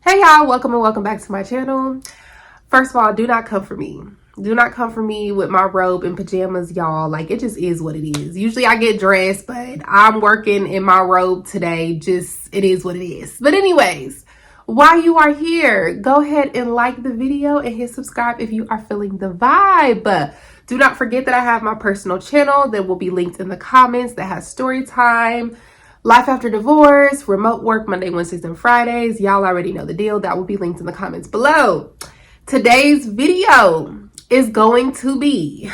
Hey y'all, welcome and welcome back to my channel. First of all, do not come for me. Do not come for me with my robe and pajamas, y'all. Like, it just is what it is. Usually I get dressed, but I'm working in my robe today. Just, it is what it is. But anyways, while you are here, go ahead and like the video and hit subscribe if you are feeling the vibe. Do not forget that I have my personal channel that will be linked in the comments that has story time, life after divorce, remote work Monday, Wednesdays, and Fridays. Y'all already know the deal. That will be linked in the comments below. Today's video is going to be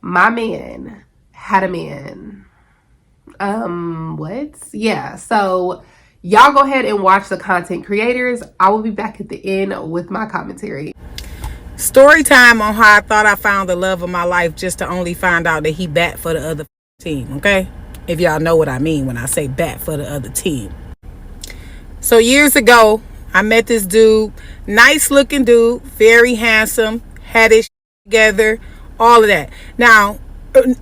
my man had a man. What? Yeah, so y'all go ahead and watch the content creators. I will be back at the end with my commentary. Story time on how I thought I found the love of my life just to only find out that he bat for the other team, okay? If y'all know what I mean when I say bat for the other team. So years ago, I met this dude, nice looking dude, very handsome, had his together, all of that. Now,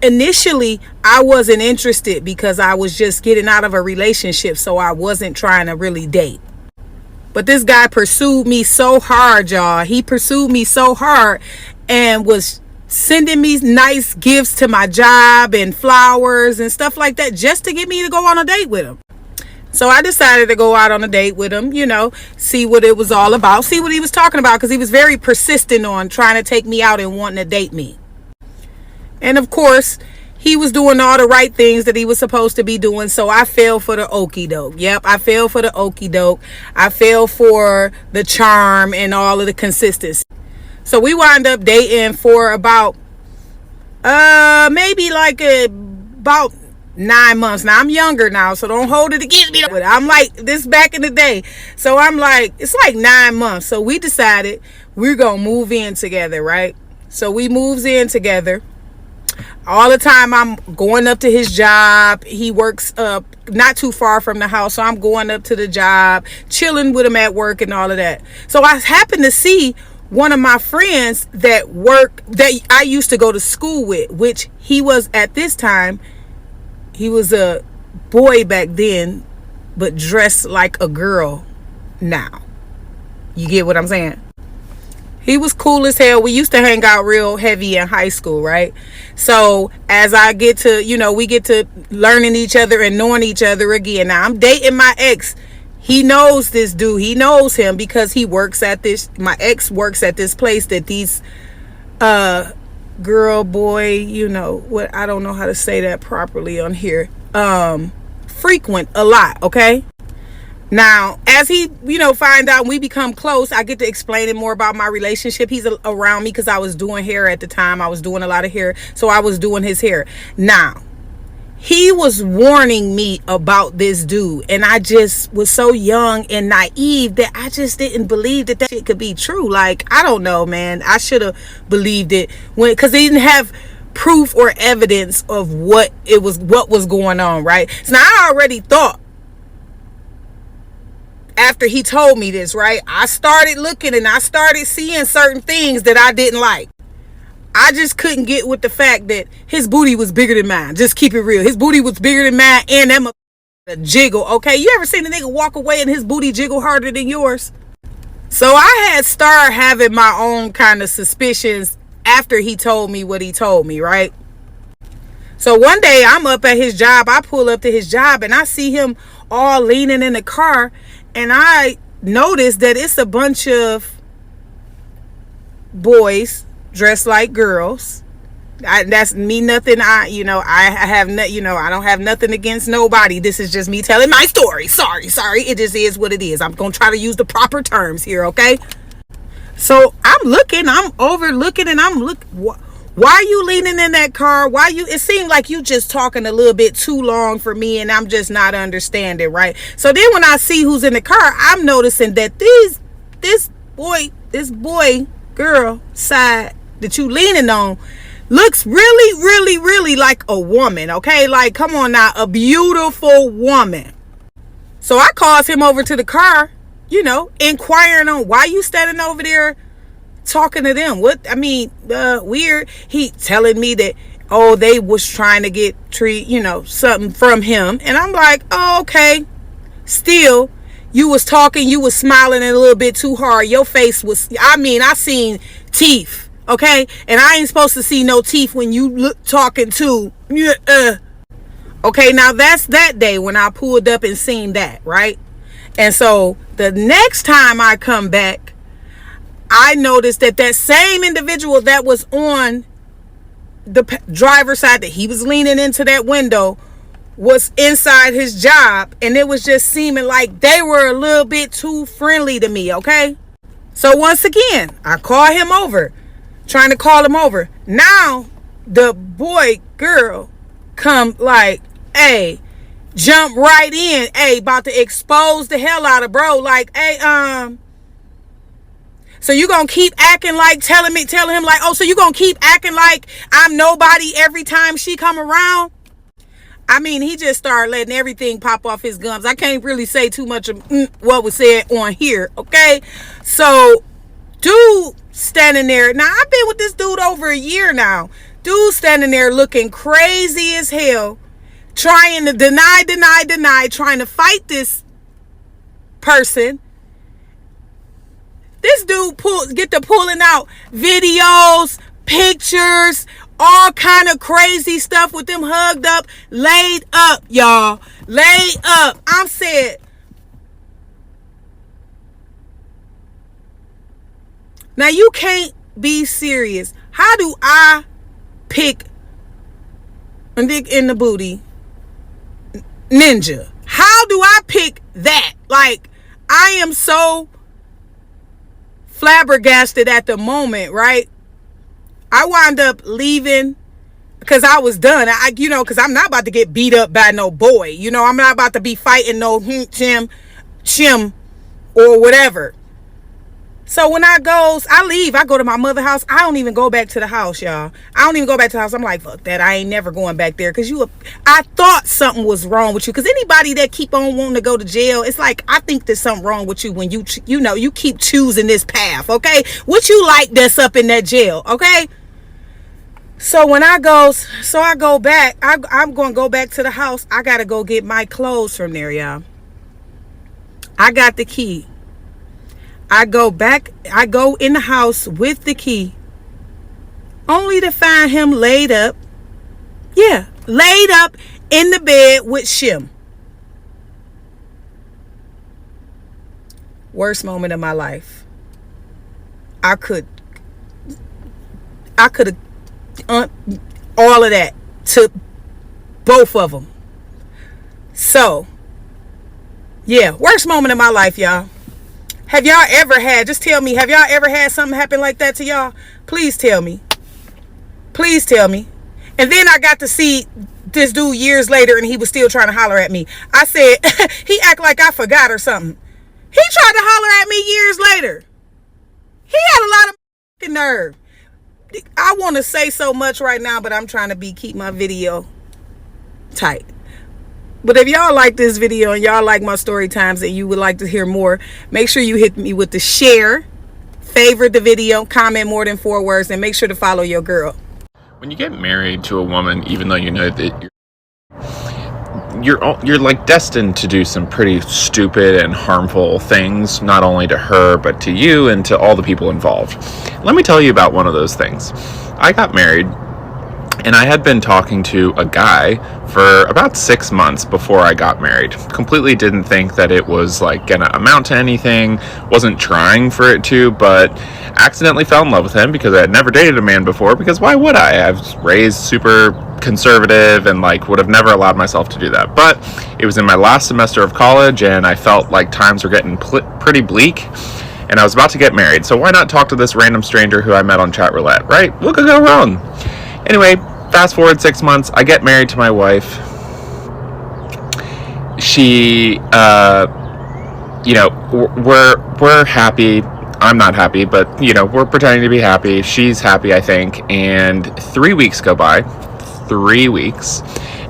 initially, I wasn't interested because I was just getting out of a relationship, so I wasn't trying to really date. But this guy pursued me so hard, y'all. He pursued me so hard and was sending me nice gifts to my job and flowers and stuff like that just to get me to go on a date with him. So I decided to go out on a date with him, you know, see what it was all about, see what he was talking about, because he was very persistent on trying to take me out and wanting to date me. And of course, he was doing all the right things that he was supposed to be doing. So I fell for the okie doke. Yep, I fell for the okie doke. I fell for the charm and all of the consistency. So we wound up dating for about maybe like about 9 months. Now I'm younger now, so don't hold it against me. But I'm like this back in the day. So I'm like, it's like 9 months. So we decided we're gonna move in together, right? So we moves in together. All the time I'm going up to his job. He works up not too far from the house, so I'm going up to the job, chilling with him at work and all of that. So I happened to see one of my friends that I used to go to school with, which he was at this time, he was a boy back then, but dressed like a girl now. You get what I'm saying? He was cool as hell. We used to hang out real heavy in high school, right? So as I get to, you know, we get to learning each other and knowing each other again. Now I'm dating my ex. He knows this dude. He knows him because he works at this, my ex works at this place that these girl, boy, you know what, I don't know how to say that properly on here, frequent a lot, okay? Now, as he, you know, find out, we become close, I get to explain it more about my relationship. He's around me because I was doing hair at the time. I was doing a lot of hair, so I was doing his hair. Now, he was warning me about this dude, and I just was so young and naive that I just didn't believe that shit could be true. Like, I don't know, man. I should have believed it because they didn't have proof or evidence of what was going on, right? So now I already thought, after he told me this, right, I started looking and I started seeing certain things that I didn't like. I just couldn't get with the fact that his booty was bigger than mine. Just keep it real. His booty was bigger than mine, and that a jiggle, okay? You ever seen a nigga walk away and his booty jiggle harder than yours? So I had started having my own kind of suspicions after he told me what he told me, right? So one day I'm up at his job. I pull up to his job and I see him all leaning in the car, and I notice that it's a bunch of boys dressed like girls. That's me. Nothing. I have no, I don't have nothing against nobody. This is just me telling my story. Sorry. It just is what it is. I'm gonna try to use the proper terms here, okay? So I'm overlooking, and I'm looking. Why are you leaning in that car? It seemed like you just talking a little bit too long for me, and I'm just not understanding, right? So then when I see who's in the car, I'm noticing that this boy, girl side that you leaning on looks really like a woman, okay? Like, come on now, a beautiful woman. So I calls him over to the car, you know, inquiring on why you standing over there talking to them. Weird. He telling me that, oh, they was trying to get something from him. And I'm like, oh, okay. Still, You was talking, you was smiling a little bit too hard. Your face was, I seen teeth, okay? And I ain't supposed to see no teeth when you look talking too. Okay, now that's that day when I pulled up and seen that, right? And so the next time I come back, I noticed that same individual that was on the driver's side, that he was leaning into that window, was inside his job, and it was just seeming like they were a little bit too friendly to me, okay? So once again, I call him over, trying to call him over. Now the girl come like, hey, jump right in, hey, about to expose the hell out of bro, like, hey, so you gonna keep acting like, telling him like, oh, so you gonna keep acting like I'm nobody every time she come around? I mean, he just started letting everything pop off his gums. I can't really say too much of what was said on here, okay? So, dude standing there. Now, I've been with this dude over a year now. Dude standing there looking crazy as hell, trying to deny, trying to fight this person. This dude get to pulling out videos, pictures, all kind of crazy stuff with them hugged up, laid up, y'all. Laid up. I'm saying, now you can't be serious. How do I pick a dick in the booty ninja? How do I pick that? Like, I am so flabbergasted at the moment, right? I wound up leaving because I was done. Because I'm not about to get beat up by no boy. I'm not about to be fighting no chim or whatever. So when I leave, I go to my mother's house. I don't even go back to the house, y'all. I don't even go back to the house. I'm like, fuck that. I ain't never going back there. Because I thought something was wrong with you. Because anybody that keep on wanting to go to jail, it's like, I think there's something wrong with you when you keep choosing this path, okay? What you like that's up in that jail, okay? So when I go back, I'm going to go back to the house. I got to go get my clothes from there, y'all. I got the key. I go in the house with the key, only to find him laid up. Yeah, laid up in the bed with Shim. Worst moment of my life. I could have all of that to both of them. So, yeah, worst moment of my life, y'all. Have y'all ever had, just tell me, have y'all ever had something happen like that to y'all? Please tell me. Please tell me. And then I got to see this dude years later, and he was still trying to holler at me. I said, he act like I forgot or something. He tried to holler at me years later. He had a lot of nerve. I want to say so much right now, but I'm trying to keep my video tight. But if y'all like this video and y'all like my story times and you would like to hear more, make sure you hit me with the share, favorite the video, comment more than 4 words, and make sure to follow your girl. When you get married to a woman, even though you know that you're like destined to do some pretty stupid and harmful things, not only to her, but to you and to all the people involved. Let me tell you about one of those things. I got married, and I had been talking to a guy for about 6 months before I got married. Completely didn't think that it was like gonna amount to anything, wasn't trying for it to, but accidentally fell in love with him because I had never dated a man before, because why would I? I was raised super conservative and like would have never allowed myself to do that. But it was in my last semester of college, and I felt like times were getting pretty bleak, and I was about to get married. So why not talk to this random stranger who I met on chat roulette, right? What could go wrong? Anyway, fast forward 6 months, I get married to my wife. She, we're happy. I'm not happy, but, we're pretending to be happy. She's happy, I think. And 3 weeks go by. 3 weeks.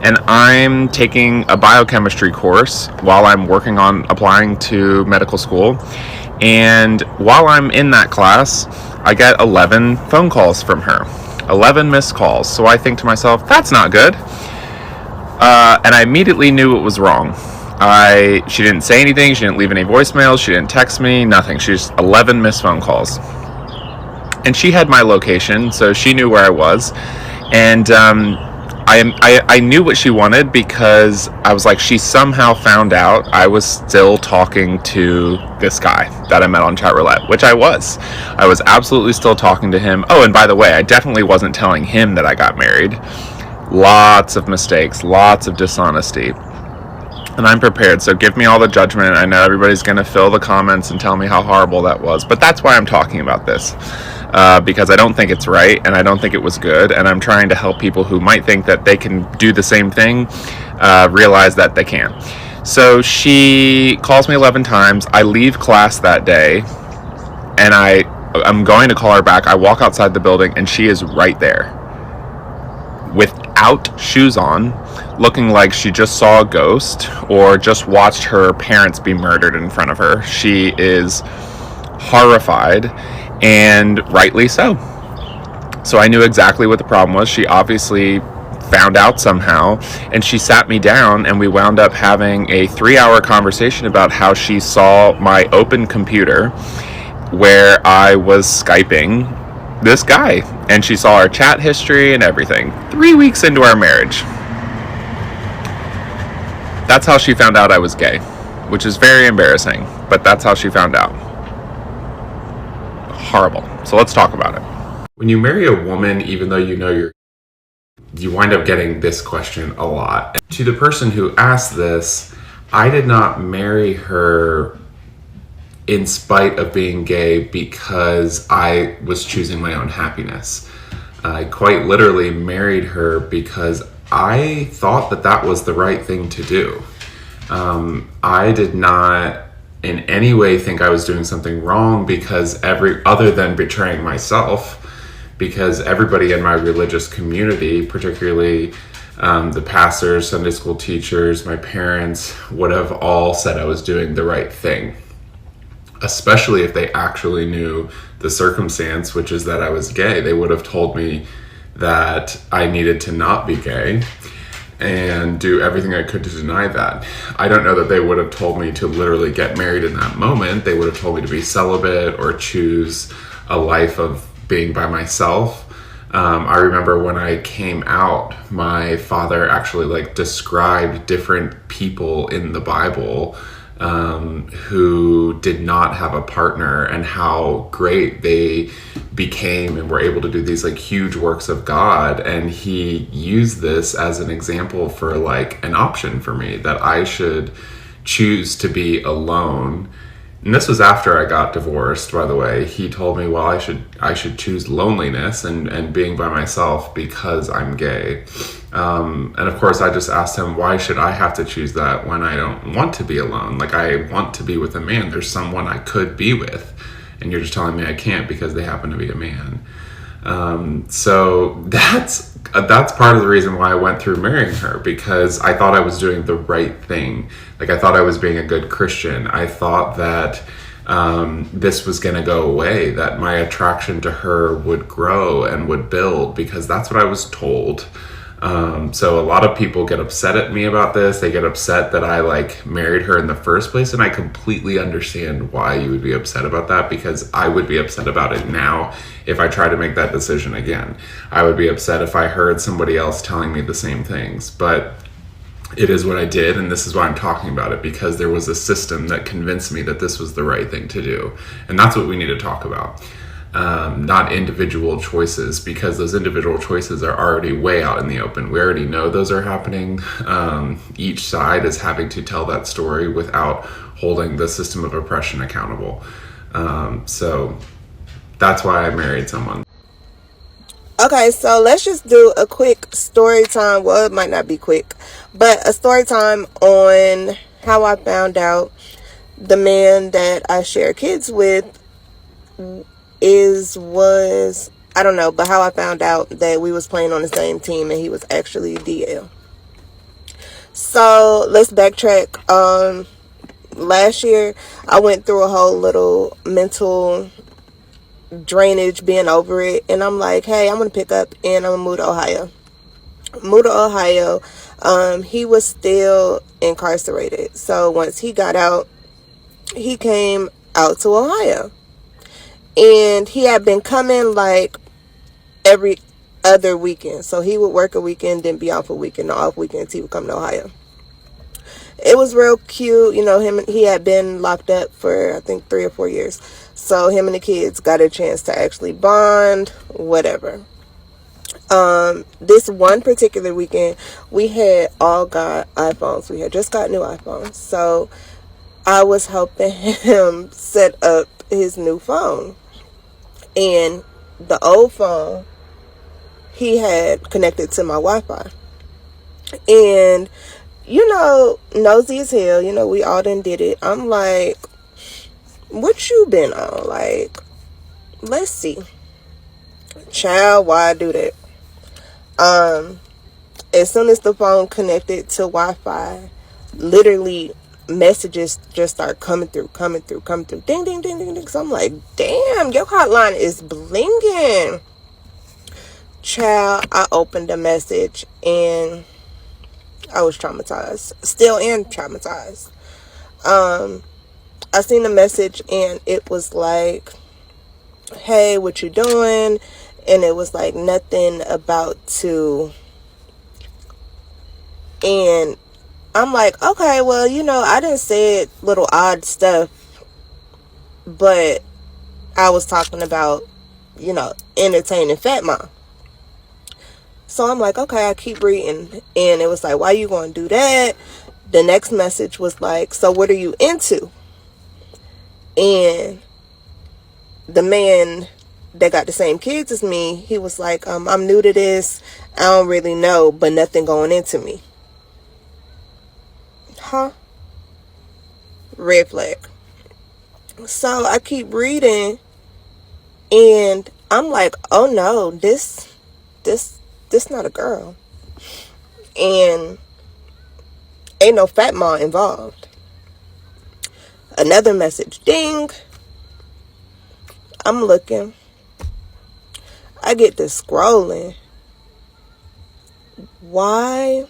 And I'm taking a biochemistry course while I'm working on applying to medical school. And while I'm in that class, I get 11 phone calls from her. 11 missed calls. So I think to myself, that's not good. And I immediately knew it was wrong. She didn't say anything. She didn't leave any voicemails. She didn't text me. Nothing. She just 11 missed phone calls. And she had my location, so she knew where I was. And I knew what she wanted because I was like, she somehow found out I was still talking to this guy that I met on chat roulette, which I was. I was absolutely still talking to him. Oh, and by the way, I definitely wasn't telling him that I got married. Lots of mistakes, lots of dishonesty. And I'm prepared, so give me all the judgment. I know everybody's going to fill the comments and tell me how horrible that was, but that's why I'm talking about this, because I don't think it's right, and I don't think it was good, and I'm trying to help people who might think that they can do the same thing, realize that they can't. So she calls me 11 times. I leave class that day, and I'm going to call her back. I walk outside the building, and she is right there, without shoes on, looking like she just saw a ghost or just watched her parents be murdered in front of her. She is horrified, and rightly so. So I knew exactly what the problem was. She obviously found out somehow, and she sat me down, and we wound up having a 3-hour conversation about how she saw my open computer where I was Skyping this guy, and she saw our chat history and everything. 3 weeks into our marriage. That's how she found out I was gay, which is very embarrassing, but that's how she found out. Horrible. So let's talk about it. When you marry a woman, even though you know you wind up getting this question a lot. To the person who asked this, I did not marry her in spite of being gay because I was choosing my own happiness. I quite literally married her because I thought that that was the right thing to do. I did not in any way think I was doing something wrong because other than betraying myself, because everybody in my religious community, particularly the pastors, Sunday school teachers, my parents, would have all said I was doing the right thing, especially if they actually knew the circumstance, which is that I was gay. They would have told me that I needed to not be gay and do everything I could to deny that. I don't know that they would have told me to literally get married in that moment. They would have told me to be celibate or choose a life of being by myself. I remember when I came out, my father actually described different people in the Bible who did not have a partner and how great they became and were able to do these huge works of God. And he used this as an example for an option for me, that I should choose to be alone. And this was after I got divorced, by the way. He told me, well, I should choose loneliness and being by myself because I'm gay. And of course, I just asked him, why should I have to choose that when I don't want to be alone? I want to be with a man. There's someone I could be with. And you're just telling me I can't because they happen to be a man. So that's part of the reason why I went through marrying her, because I thought I was doing the right thing. I thought I was being a good Christian. I thought that this was going to go away, that my attraction to her would grow and would build, because that's what I was told. So a lot of people get upset at me about this. They get upset that I married her in the first place, and I completely understand why you would be upset about that, because I would be upset about it now if I tried to make that decision again. I would be upset if I heard somebody else telling me the same things, but it is what I did, and this is why I'm talking about it, because there was a system that convinced me that this was the right thing to do, and that's what we need to talk about. Not individual choices, because those individual choices are already way out in the open. We already know those are happening. Each side is having to tell that story without holding the system of oppression accountable. So that's why I married someone. Okay, so let's just do a quick story time. Well, it might not be quick, but a story time on how I found out the man that I share kids with was I don't know, but how I found out that we was playing on the same team and he was actually DL. So let's backtrack. Last year I went through a whole little mental drainage, being over it, and I'm like, hey, I'm gonna pick up and I'm gonna move to Ohio. He was still incarcerated. So once he got out, he came out to Ohio. And he had been coming like every other weekend. So he would work a weekend, then be off a weekend. The off weekends, he would come to Ohio. It was real cute. You know, he had been locked up for, I think, 3 or 4 years. So him and the kids got a chance to actually bond, whatever. This one particular weekend, we had all got iPhones. We had just got new iPhones. So I was helping him set up his new phone. And the old phone, he had connected to my Wi-Fi. And, you know, nosy as hell, you know, we all done did it. I'm like, what you been on? Like, let's see. Child, why I do that? As soon as the phone connected to Wi-Fi, literally messages just start coming through. Ding, ding, ding, ding, ding. So I'm like, damn, your hotline is blinging. Child, I opened the message and I was traumatized. Still am traumatized. I seen the message and it was like, hey, what you doing? And it was like nothing about to. And I'm like, okay, well, you know, I didn't say little odd stuff, but I was talking about, you know, entertaining Fat Mom. So I'm like, okay, I keep reading. And it was like, why you going to do that? The next message was like, so what are you into? And the man that got the same kids as me, he was like, I'm new to this. I don't really know, but nothing going into me. Huh? Red flag. So I keep reading and I'm like, oh no, this not a girl. And ain't no Fat Mom involved. Another message, ding. I'm looking. I get to scrolling. Why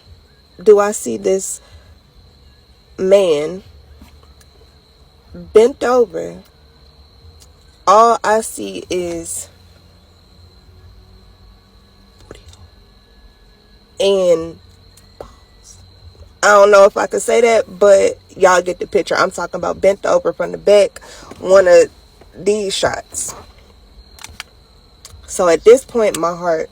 do I see this man bent over? All I see is and I don't know if I could say that, but y'all get the picture. I'm talking about bent over from the back, one of these shots. So at this point, my heart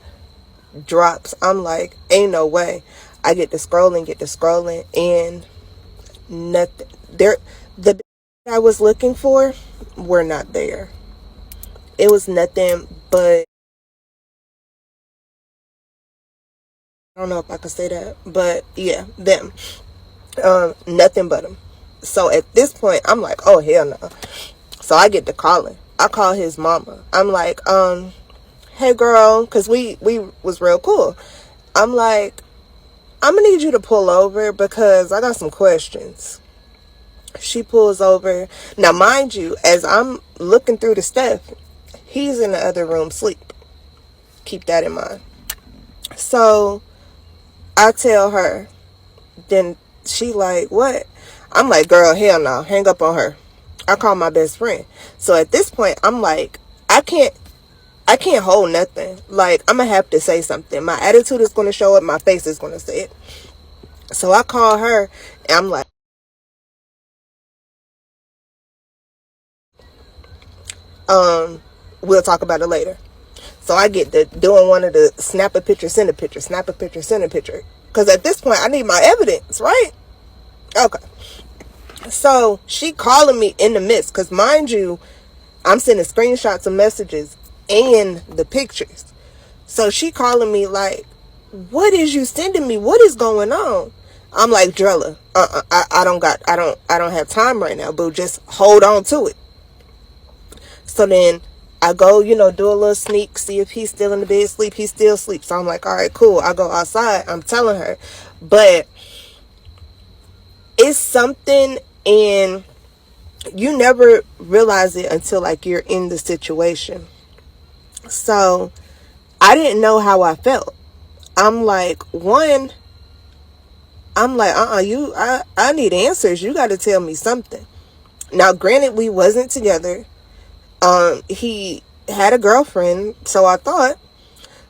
drops. I'm like, ain't no way. I get to scrolling, and nothing. The I was looking for were not there. It was nothing but, I don't know if I could say that, but yeah, them. Nothing but them. So at this point, I'm like, oh hell no. So I get to calling. I call his mama. I'm like, hey girl, because we was real cool. I'm like, I'm gonna need you to pull over because I got some questions. She pulls over. Now mind you, as I'm looking through the stuff, he's in the other room sleep. Keep that in mind. So I tell her, then she like, what? I'm like, girl, hell no, hang up on her. I call my best friend. So at this point, I'm like, I can't hold nothing. Like, I'm gonna have to say something. My attitude is gonna show it. My face is gonna say it. So I call her and I'm like, we'll talk about it later. So I get to doing one of the snap a picture, send a picture, snap a picture, send a picture. Because at this point, I need my evidence, right? Okay. So she calling me in the midst. Because mind you, I'm sending screenshots of messages and the pictures. So she calling me like, what is you sending me? What is going on? I'm like, Drella, I don't have time right now, boo. Just hold on to it. So then I go, you know, do a little sneak, see if he's still in the bed, sleep. He still sleeps. So I'm like, all right, cool. I go outside. I'm telling her. But it's something, and you never realize it until like you're in the situation. So I didn't know how I felt. I'm like, one, I'm like, I need answers. You got to tell me something. Now, granted, we wasn't together. He had a girlfriend, so I thought.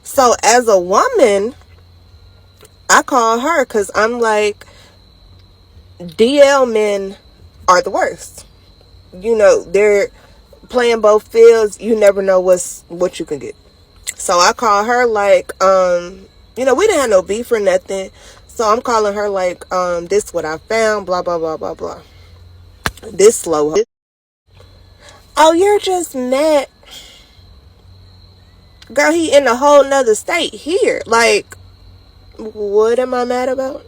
So as a woman, I call her because I'm like, DL men are the worst. You know, they're playing both fields. You never know what you can get. So I call her like, we didn't have no beef or nothing. So I'm calling her like, this is what I found, blah, blah, blah, blah, blah. This slow. Oh, you're just mad. Girl, he in a whole nother state here. Like, what am I mad about?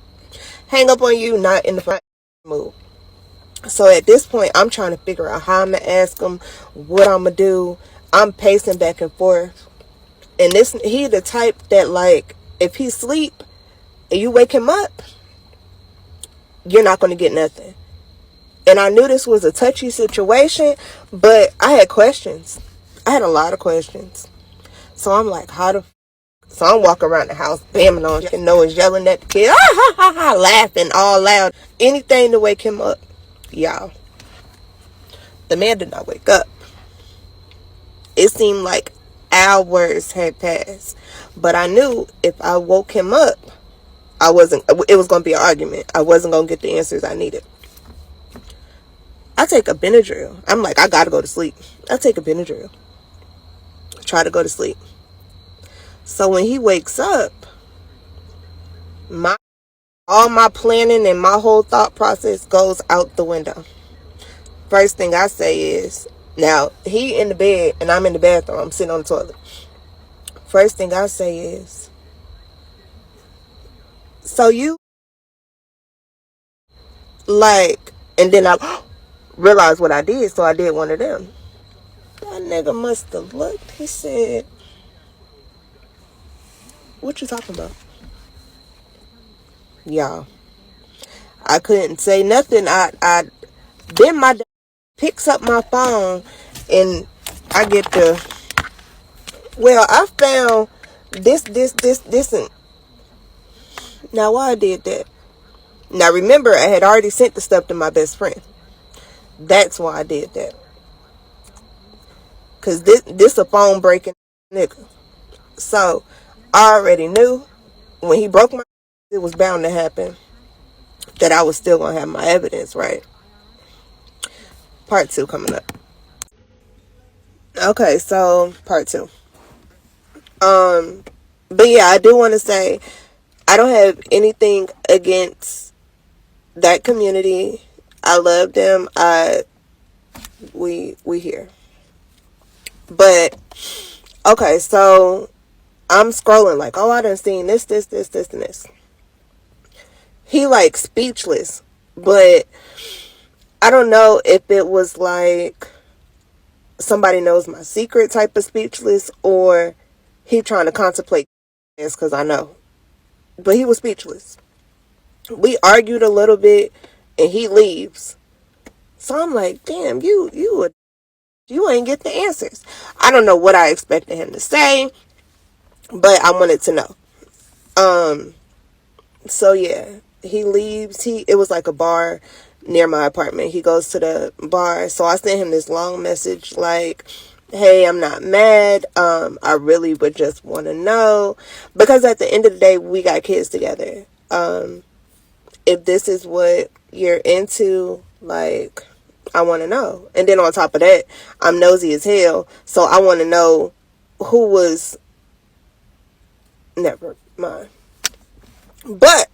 Hang up on you, not in the mood. So at this point, I'm trying to figure out how I'm going to ask him, what I'm going to do. I'm pacing back and forth. And he the type that, like, if he sleep and you wake him up, you're not going to get nothing. And I knew this was a touchy situation, but I had questions. I had a lot of questions. So I'm like, so I'm walking around the house, bamming on shit, Noah's yelling at the kid, ah, ha, ha, ha, laughing all loud. Anything to wake him up. Y'all. The man did not wake up. It seemed like hours had passed. But I knew if I woke him up, it was going to be an argument. I wasn't going to get the answers I needed. I take a Benadryl. I'm like, I got to go to sleep. I take a Benadryl. Try to go to sleep. So when he wakes up, all my planning and my whole thought process goes out the window. First thing I say is, now he in the bed and I'm in the bathroom. I'm sitting on the toilet. First thing I say is, so you like, and then I realized what I did. So I did one of them. That nigga must have looked. He said, what you talking about? Y'all, I couldn't say nothing. Then my dad picks up my phone and I get I found this. And now why I did that? Now remember, I had already sent the stuff to my best friend. That's why I did that. Cause this a phone breaking nigga. So I already knew when he broke my, it was bound to happen. That I was still gonna have my evidence, right? Part 2 coming up. Okay, so part 2. But yeah, I do want to say I don't have anything against that community. I love them. We here. But okay, so I'm scrolling like, oh, I done seen this, and this. He like speechless, but I don't know if it was like somebody knows my secret type of speechless, or he trying to contemplate because I know. But he was speechless. We argued a little bit and he leaves. So I'm like, damn, you ain't get the answers. I don't know what I expected him to say, but I wanted to know. So yeah, he leaves. It was like a bar near my apartment. He goes to the bar. So I sent him this long message like, hey, I'm not mad. I really would just want to know, because at the end of the day, we got kids together. If this is what you're into, like, I want to know. And then on top of that, I'm nosy as hell. So I want to know who was, never mind. But,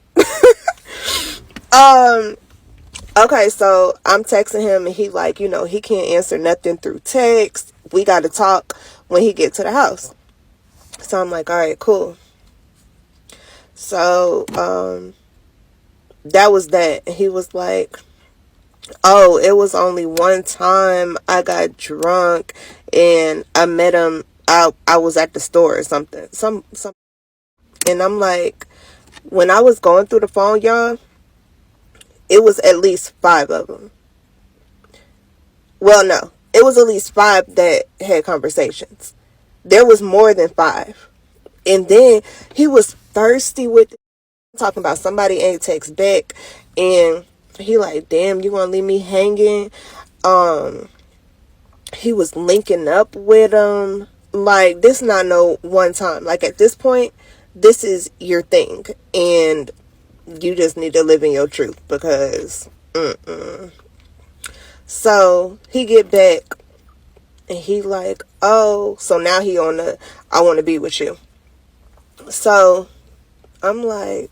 okay, so I'm texting him and he like, he can't answer nothing through text. We got to talk when he get to the house. So I'm like, all right, cool. So, that was that. He was like, oh, it was only one time I got drunk and I met him. I was at the store or something. Some. And I'm like, when I was going through the phone, y'all, it was at least 5 of them. Well, no, it was at least 5 that had conversations. There was more than 5. And then he was thirsty with talking about somebody ain't text back, and he like, damn, you gonna leave me hanging? He was linking up with him. Like, this not no one time. Like, at this point, this is your thing, and you just need to live in your truth, because So he get back, and he like, oh, so now he on the I want to be with you. So I'm like,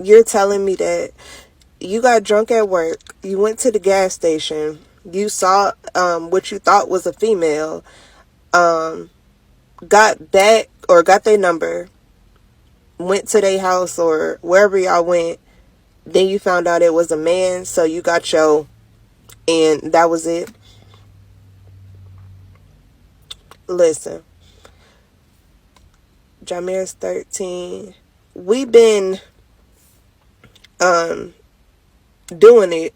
you're telling me that you got drunk at work, you went to the gas station, you saw what you thought was a female, got back or got their number, went to their house or wherever y'all went, then you found out it was a man, so you got your, and that was it. Listen, Jameer's 13. We've been doing it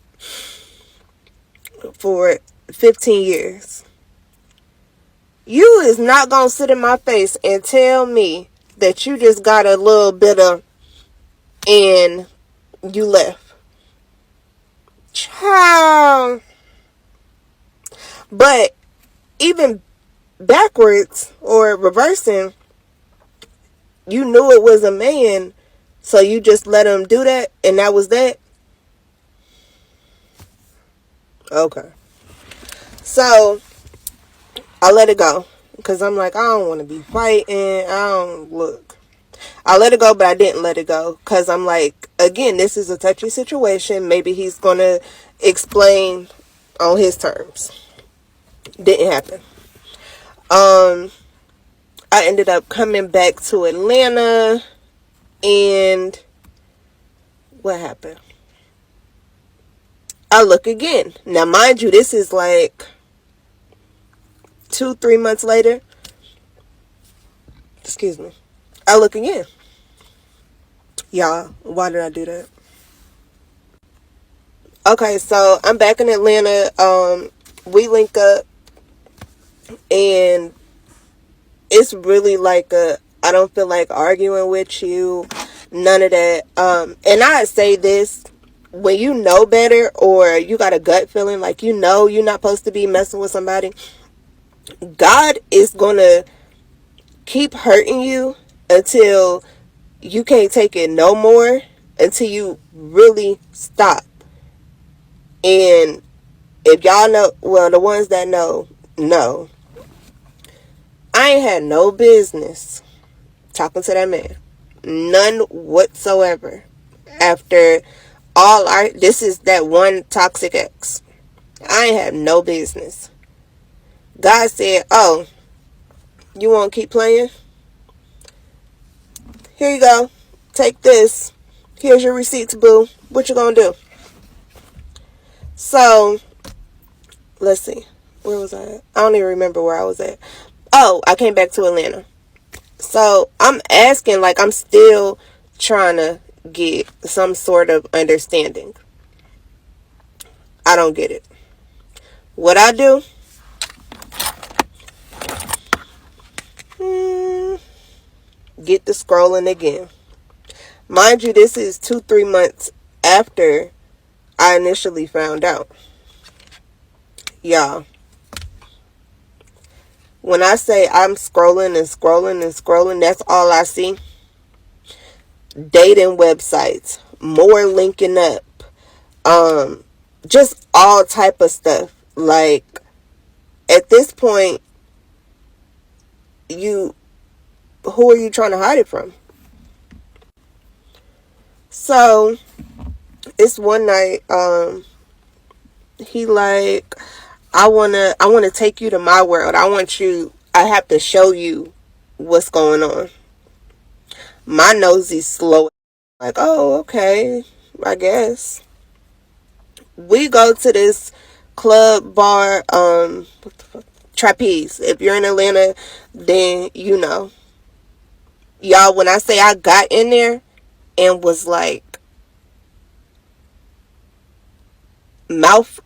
for 15 years. You is not gonna sit in my face and tell me that you just got a little bit of and you left. Child. But even backwards or reversing, you knew it was a man, so you just let him do that, and that was that? Okay. So I let it go, because I'm like, I don't want to be fighting. I let it go, but I didn't let it go, because I'm like, again, this is a touchy situation. Maybe he's going to explain on his terms. Didn't happen. I ended up coming back to Atlanta, and what happened? I look again. Now, mind you, this is like 2-3 months later. Excuse me. I look again. Y'all, why did I do that? Okay, so I'm back in Atlanta. We link up, and it's really like I don't feel like arguing with you, none of that. And I say this, when you know better, or you got a gut feeling like you know you're not supposed to be messing with somebody, God is gonna keep hurting you until you can't take it no more, until you really stop. And if y'all know, well, the ones that know, I ain't had no business talking to that man. None whatsoever. After all this is that one toxic ex. I ain't have no business. God said, oh, you want to keep playing? Here you go. Take this. Here's your receipts, boo. What you gonna do? So, let's see. Where was I at? I don't even remember where I was at. Oh, I came back to Atlanta. So, I'm asking, like, I'm still trying to get some sort of understanding. I don't get it. What I do? Get the scrolling again. Mind you, this is 2-3 months after I initially found out. Y'all, when I say I'm scrolling and scrolling and scrolling, that's all I see. Dating websites, more linking up, just all type of stuff. Like, at this point, who are you trying to hide it from? So, it's one night, he like, I wanna take you to my world. I have to show you what's going on. My nosy's slow. Like, oh, okay, I guess. We go to this club bar, what the fuck? Trapeze. If you're in Atlanta, then you know. Y'all, when I say I got in there and was like mouth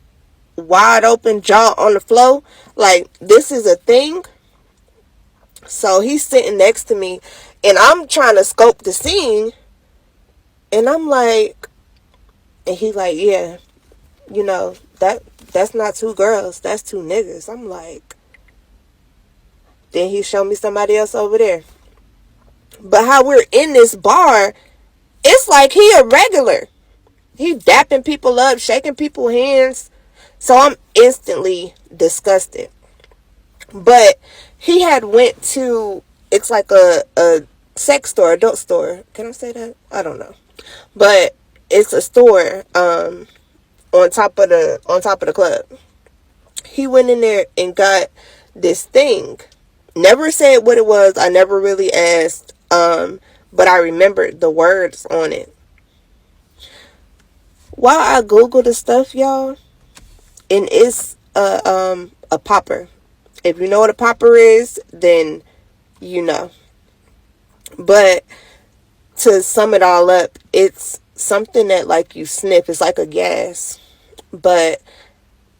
wide open, jaw on the floor, like, this is a thing. So he's sitting next to me, and I'm trying to scope the scene, And I'm like, and he like, yeah, you know, that's not two girls, that's two niggas. I'm like, then he showed me somebody else over there. But how we're in this bar, it's like he a regular. He dapping people up, shaking people's hands. So I'm instantly disgusted. But he had went to, it's like a sex store, adult store. Can I say that? I don't know. But it's a store on top of the club. He went in there and got this thing. Never said what it was. I never really asked. But I remembered the words on it. While I Googled the stuff, y'all, and it's a popper. If you know what a popper is, then you know. But to sum it all up, it's something that like you sniff. It's like a gas. But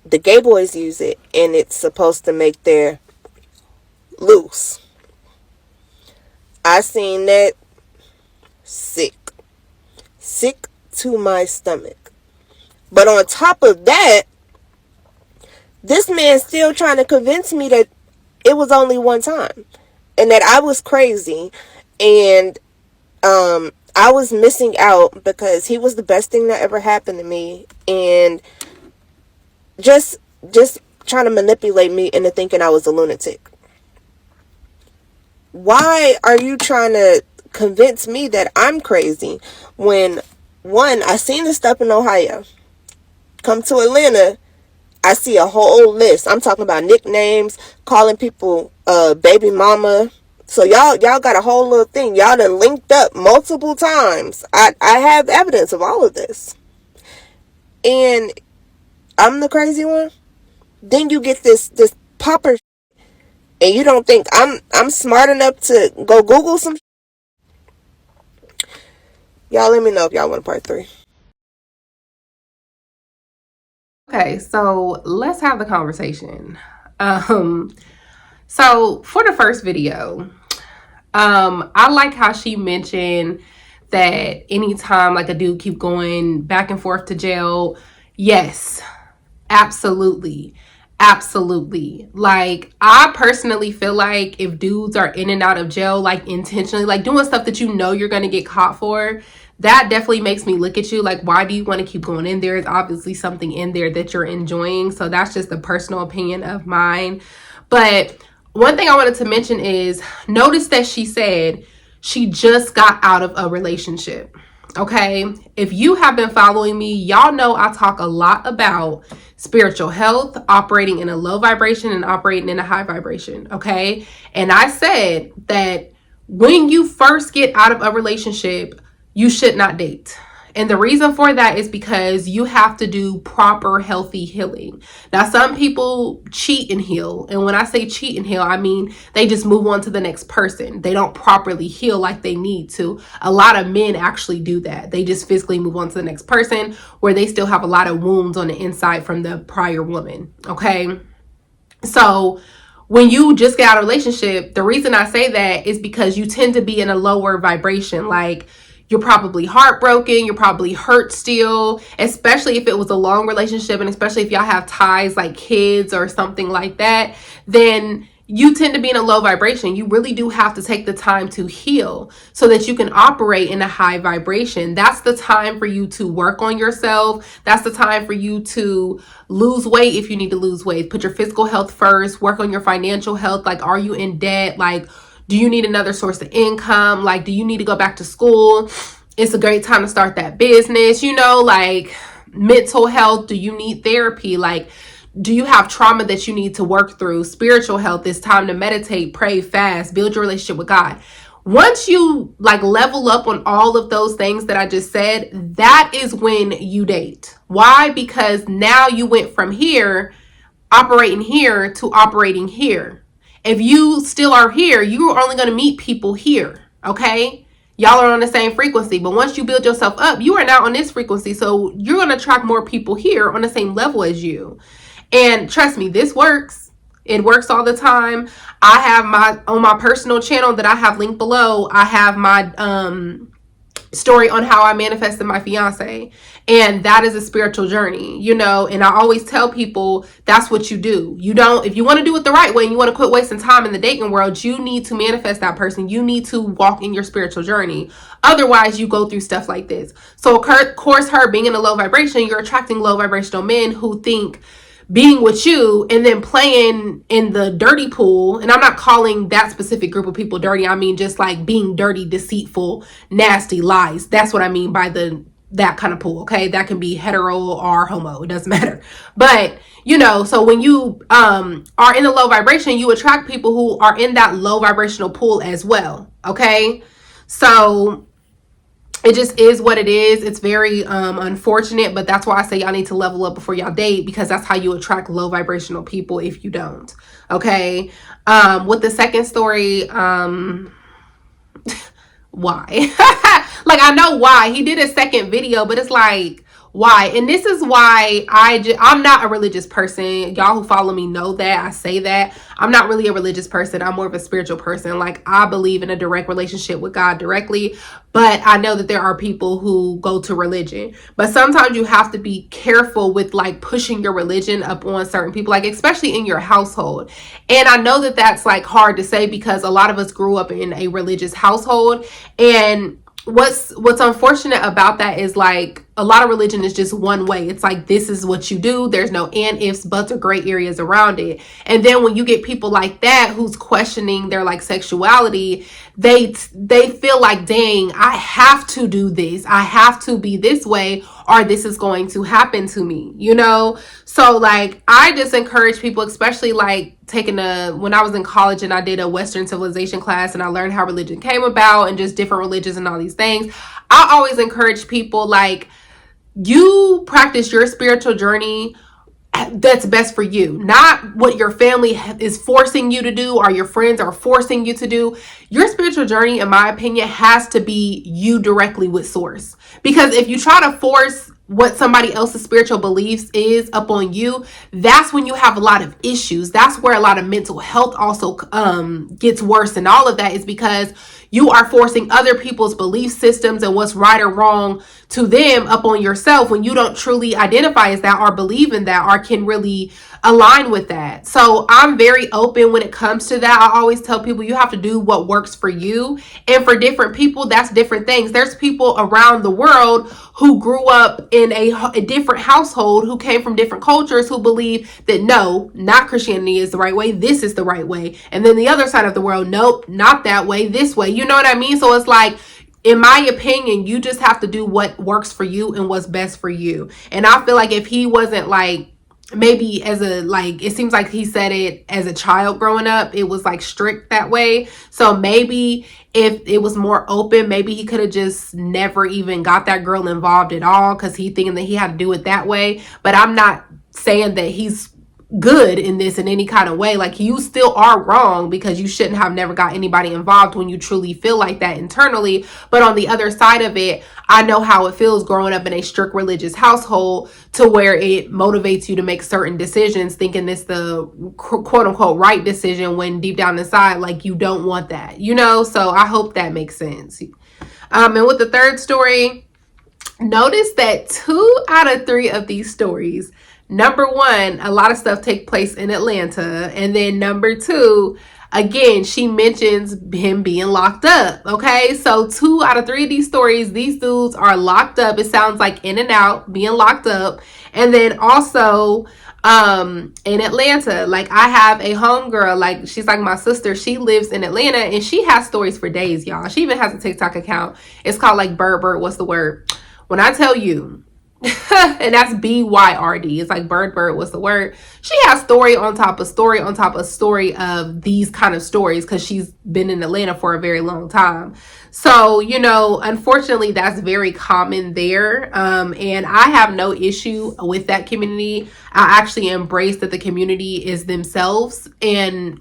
the gay boys use it, and it's supposed to make their loose. I seen that. Sick to my stomach. But on top of that, this man still trying to convince me that it was only one time and that I was crazy, and I was missing out because he was the best thing that ever happened to me, and just trying to manipulate me into thinking I was a lunatic. Why are you trying to convince me that I'm crazy when, one, I seen this stuff in Ohio. Come to Atlanta, I see a whole list. I'm talking about nicknames, calling people baby mama. So y'all got a whole little thing. Y'all done linked up multiple times. I have evidence of all of this. And I'm the crazy one. Then you get this popper, and you don't think I'm smart enough to go Google some. Y'all let me know if y'all want part 3. Okay, so let's have the conversation. So for the first video, I like how she mentioned that anytime like a dude keep going back and forth to jail, yes, absolutely. Absolutely. Like, I personally feel like if dudes are in and out of jail, like intentionally, like doing stuff that you know you're going to get caught for, that definitely makes me look at you like, why do you want to keep going in there? There's obviously something in there that you're enjoying. So that's just a personal opinion of mine. But one thing I wanted to mention is, notice that she said she just got out of a relationship. Okay, if you have been following me, y'all know I talk a lot about spiritual health, operating in a low vibration and operating in a high vibration. Okay, and I said that when you first get out of a relationship, you should not date. And the reason for that is because you have to do proper healthy healing. Now, some people cheat and heal. And when I say cheat and heal, I mean they just move on to the next person. They don't properly heal like they need to. A lot of men actually do that. They just physically move on to the next person where they still have a lot of wounds on the inside from the prior woman. Okay. So when you just get out of a relationship, the reason I say that is because you tend to be in a lower vibration. Like, you're probably heartbroken, you're probably hurt still, especially if it was a long relationship, and especially if y'all have ties like kids or something like that, then you tend to be in a low vibration. You really do have to take the time to heal so that you can operate in a high vibration. That's the time for you to work on yourself. That's the time for you to lose weight if you need to lose weight. Put your physical health first, work on your financial health. Like, are you in debt? Like, do you need another source of income? Like, do you need to go back to school? It's a great time to start that business, like mental health. Do you need therapy? Like, do you have trauma that you need to work through? Spiritual health, it's time to meditate, pray, fast, build your relationship with God. Once you like level up on all of those things that I just said, that is when you date. Why? Because now you went from here, operating here, to operating here. If you still are here, you're only going to meet people here. Okay. Y'all are on the same frequency, but once you build yourself up, you are now on this frequency. So you're going to attract more people here on the same level as you. And trust me, this works. It works all the time. I have on my personal channel that I have linked below, I have my story on how I manifested my fiance. And that is a spiritual journey, you know, and I always tell people that's what you do. You don't, if you want to do it the right way and you want to quit wasting time in the dating world, you need to manifest that person. You need to walk in your spiritual journey. Otherwise, you go through stuff like this. So, of course, her being in a low vibration, you're attracting low vibrational men who think being with you and then playing in the dirty pool. And I'm not calling that specific group of people dirty. I mean, just like being dirty, deceitful, nasty lies. That's what I mean by that kind of pool. Okay. That can be hetero or homo. It doesn't matter. But you know, so when you are in the low vibration, you attract people who are in that low vibrational pool as well. Okay. So it just is what it is. It's very unfortunate, but that's why I say y'all need to level up before y'all date, because that's how you attract low vibrational people if you don't. Okay. With the second story, why? Like, I know why. He did a second video, but it's like, why? And this is why I'm not a religious person. Y'all who follow me know that. I say that. I'm not really a religious person. I'm more of a spiritual person. Like, I believe in a direct relationship with God directly, but I know that there are people who go to religion. But sometimes you have to be careful with like pushing your religion up on certain people, like especially in your household. And I know that that's like hard to say because a lot of us grew up in a religious household. And what's unfortunate about that is like a lot of religion is just one way. It's like, this is what you do. There's no and, ifs, buts, or gray areas around it. And then when you get people like that who's questioning their like sexuality, they feel like, dang, I have to do this. I have to be this way or this is going to happen to me, you know? So like, I just encourage people, especially like when I was in college and I did a Western civilization class and I learned how religion came about and just different religions and all these things. I always encourage people like, you practice your spiritual journey that's best for you, not what your family is forcing you to do or your friends are forcing you to do. Your spiritual journey, in my opinion, has to be you directly with source. Because if you try to force what somebody else's spiritual beliefs is up on you, that's when you have a lot of issues. That's where a lot of mental health also gets worse. And all of that is because you are forcing other people's belief systems and what's right or wrong to them up on yourself when you don't truly identify as that or believe in that or can really align with that. So I'm very open when it comes to that. I always tell people you have to do what works for you. And for different people, that's different things. There's people around the world who grew up in a different household, who came from different cultures, who believe that no, not Christianity is the right way. This is the right way. And then the other side of the world, nope, not that way, this way. You know what I mean? So it's like, in my opinion, you just have to do what works for you and what's best for you. And I feel like if he wasn't like, maybe as a, like, it seems like he said it as a child growing up, it was like strict that way. So maybe if it was more open, maybe he could have just never even got that girl involved at all because he thinking that he had to do it that way. But I'm not saying that he's good in this in any kind of way. Like, you still are wrong because you shouldn't have never got anybody involved when you truly feel like that internally. But on the other side of it, I know how it feels growing up in a strict religious household to where it motivates you to make certain decisions thinking it's the quote unquote right decision when deep down inside, like, you don't want that, you know? So I hope that makes sense. And with the third story, notice that 2 out of 3 of these stories, number one, a lot of stuff take place in Atlanta. And then number 2, again, she mentions him being locked up. Okay, so 2 out of 3 of these stories, these dudes are locked up. It sounds like in and out, being locked up. And then also in Atlanta, like, I have a homegirl, like, she's like my sister. She lives in Atlanta and she has stories for days, y'all. She even has a TikTok account. It's called like Bird, what's the word? When I tell you, and that's BYRD. It's like bird, what's the word? She has story on top of story on top of story of these kind of stories because she's been in Atlanta for a very long time. So, you know, unfortunately, that's very common there. And I have no issue with that community. I actually embrace that the community is themselves and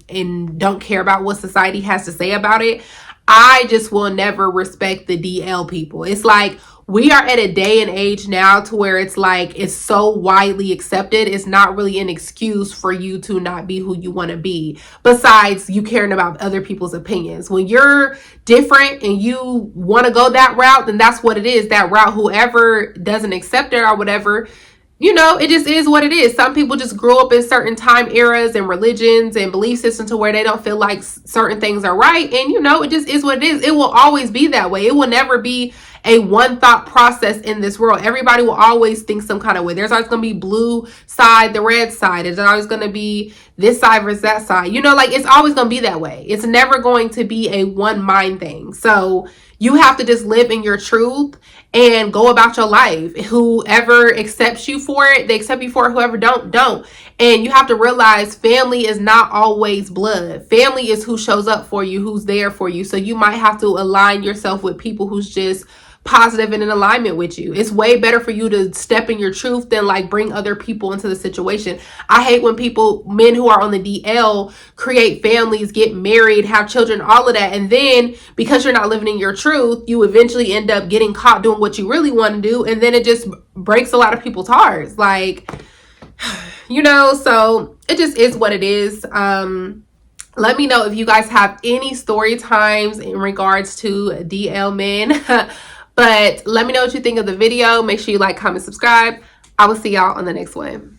don't care about what society has to say about it. I just will never respect the DL people. It's like, we are at a day and age now to where it's like it's so widely accepted. It's not really an excuse for you to not be who you want to be, besides you caring about other people's opinions. When you're different and you want to go that route, then that's what it is, that route. Whoever doesn't accept it or whatever, you know, it just is what it is. Some people just grow up in certain time eras and religions and belief systems to where they don't feel like certain things are right. And, you know, it just is what it is. It will always be that way. It will never be a one thought process in this world. Everybody will always think some kind of way. There's always going to be blue side, the red side. There's always going to be this side versus that side. You know, like it's always going to be that way. It's never going to be a one mind thing. So you have to just live in your truth and go about your life. Whoever accepts you for it, they accept you for it. Whoever don't. And you have to realize family is not always blood. Family is who shows up for you, who's there for you. So you might have to align yourself with people who's just positive and in alignment with you. It's way better for you to step in your truth than like bring other people into the situation. I hate when people, men who are on the DL, create families, get married, have children, all of that, and then because you're not living in your truth, you eventually end up getting caught doing what you really want to do, and then it just breaks a lot of people's hearts. Like, you know, so it just is what it is. Let me know if you guys have any story times in regards to DL men. But let me know what you think of the video. Make sure you like, comment, subscribe. I will see y'all on the next one.